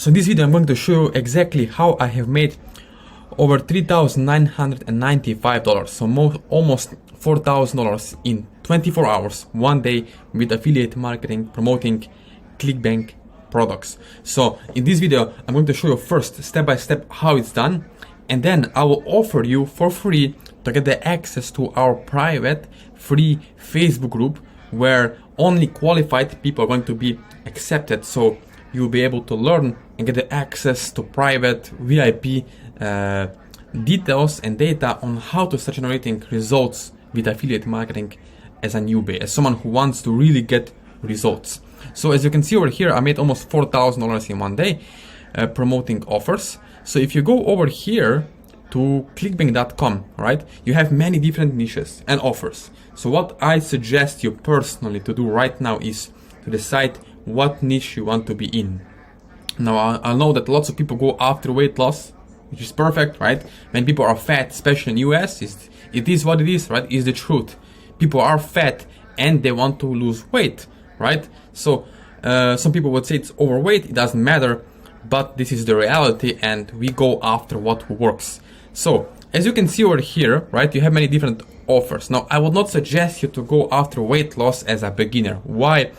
So in this video I'm going to show you exactly how I have made over $3,995, so almost $4,000 in 24 hours, one day, with affiliate marketing promoting Clickbank products. So in this video I'm going to show you first step by step how it's done, and then I will offer you for free to get the access to our private free Facebook group where only qualified people are going to be accepted, so you'll be able to learn and get the access to private VIP details and data on how to start generating results with affiliate marketing as a newbie, as someone who wants to really get results. So as you can see over here, I made almost $4,000 in one day promoting offers. So if you go over here to clickbank.com, right, you have many different niches and offers. So what I suggest you personally to do right now is to decide what niche you want to be in. Now I know that lots of people go after weight loss, which is perfect, right? When people are fat, especially in US, it is what it is, right? It's the truth. People are fat and they want to lose weight, right? So some people would say it's overweight, it doesn't matter, but this is the reality and we go after what works. So as you can see over here, right, you have many different offers. Now I would not suggest you to go after weight loss as a beginner. Why?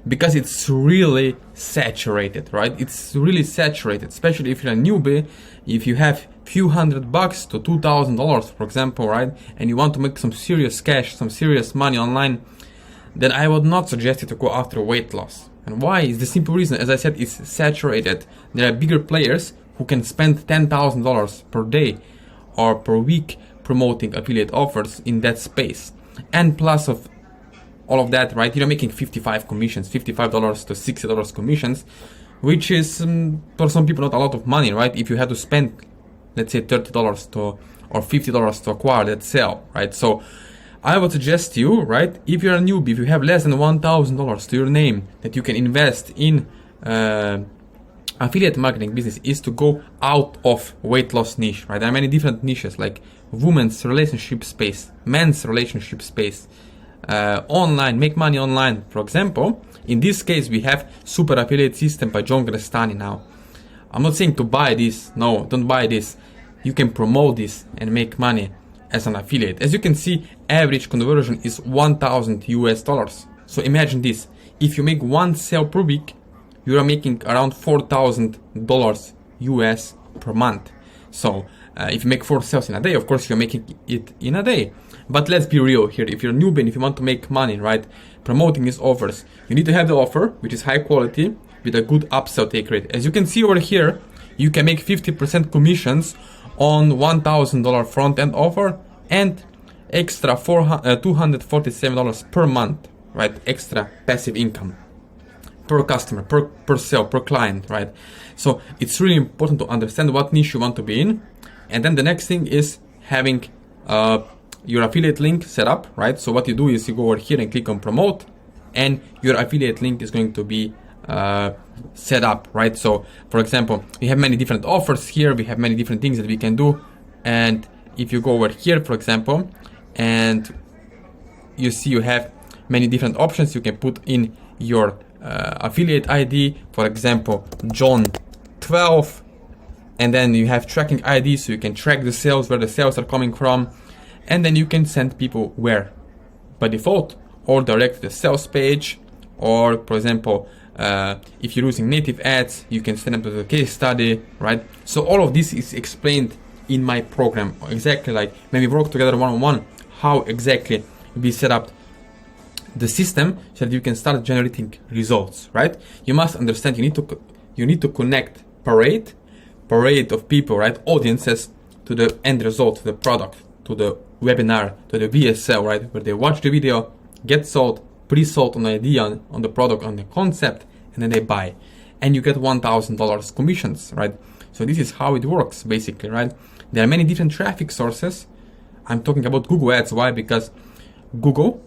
Because it's really saturated, right? It's really saturated, especially if you're a newbie. If you have few $100 to $2,000, for example, right, and you want to make some serious cash, some serious money online, then I would not suggest you to go after weight loss. And why? Is the simple reason, as I said, it's saturated. There are bigger players who can spend $10,000 per day or per week promoting affiliate offers in that space. And plus of all of that, right, you're making 55 commissions, $55 to $60 commissions, which is for some people not a lot of money, right? If you have to spend, let's say, $30 to or $50 to acquire that sale, right? So I would suggest you, right, if you're a newbie, if you have less than $1,000 to your name that you can invest in affiliate marketing business, is to go out of weight loss niche, right? There are many different niches like women's relationship space, men's relationship space, online, make money online, for example. In this case, we have Super Affiliate System by John Grestani. Now, I'm not saying to buy this. No, don't buy this. You can promote this and make money as an affiliate. As you can see, average conversion is 1,000 US dollars. So imagine this. If you make one sale per week, you are making around $4,000 US per month. So if you make 4 sales in a day, of course you're making it in a day. But let's be real here. If you're a newbie and if you want to make money, right, promoting these offers, you need to have the offer, which is high quality, with a good upsell take rate. As you can see over here, you can make 50% commissions on $1,000 front-end offer and extra $247 per month, right, extra passive income per customer, per sale, per client, right? So it's really important to understand what niche you want to be in. And then the next thing is having your affiliate link set up, right? So what you do is you go over here and click on promote, and your affiliate link is going to be set up, right? So for example, we have many different offers here, we have many different things that we can do. And if you go over here, for example, and you see you have many different options, you can put in your affiliate ID, for example, John 12, and then you have tracking ID, so you can track the sales, where the sales are coming from, and then you can send people where? By default, or direct to the sales page, or for example, if you're using native ads, you can send them to the case study, right? So all of this is explained in my program, exactly like when we work together one-on-one, how exactly we set up the system so that you can start generating results, right? You must understand you need to connect parade of people, right, audiences, to the end result, to the product, to the webinar, to the VSL, right, where they watch the video, get sold, pre-sold on the idea, on the product, on the concept, and then they buy, and you get $1,000 commissions, right? So this is how it works basically, right? There are many different traffic sources. I'm talking about Google Ads. Why? Because Google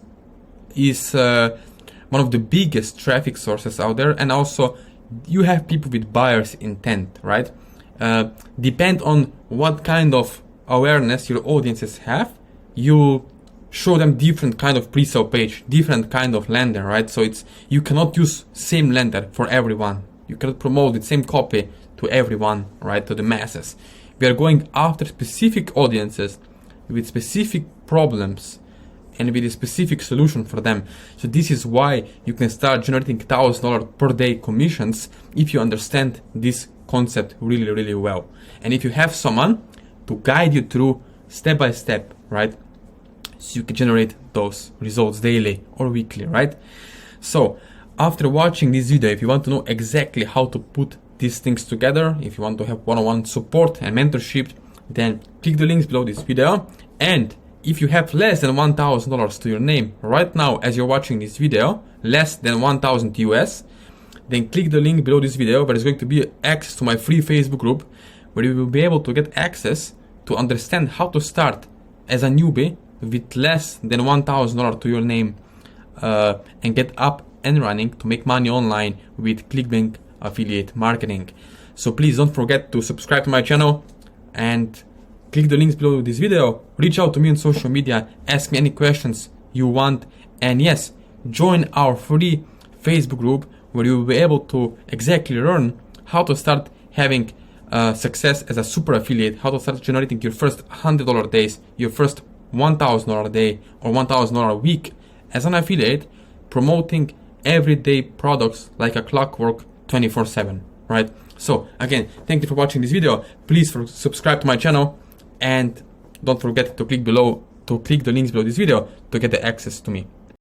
is one of the biggest traffic sources out there, and also you have people with buyer's intent, right? Depend on what kind of awareness your audiences have, you show them different kind of pre-sale page, different kind of lender, right? So you cannot use same lender for everyone, You cannot promote the same copy to everyone, right? To the masses. We are going after specific audiences with specific problems and with a specific solution for them. So this is why you can start generating $1,000 per day commissions if you understand this concept really, really well. And if you have someone to guide you through step by step, right? So you can generate those results daily or weekly, right? So after watching this video, if you want to know exactly how to put these things together, if you want to have one-on-one support and mentorship, then click the links below this video. And if you have less than $1,000 to your name right now as you're watching this video, less than 1,000 US, then click the link below this video where there's going to be access to my free Facebook group where you will be able to get access to understand how to start as a newbie with less than $1,000 to your name and get up and running to make money online with Clickbank affiliate marketing. So please don't forget to subscribe to my channel and click the links below this video. Reach out to me on social media, ask me any questions you want, and yes, join our free Facebook group where you will be able to exactly learn how to start having success as a super affiliate, how to start generating your first $100 days, your first $1,000 a day or $1,000 a week as an affiliate, promoting everyday products like a clockwork 24/7, right? So again, thank you for watching this video. Please subscribe to my channel and don't forget to click the links below this video to get the access to me.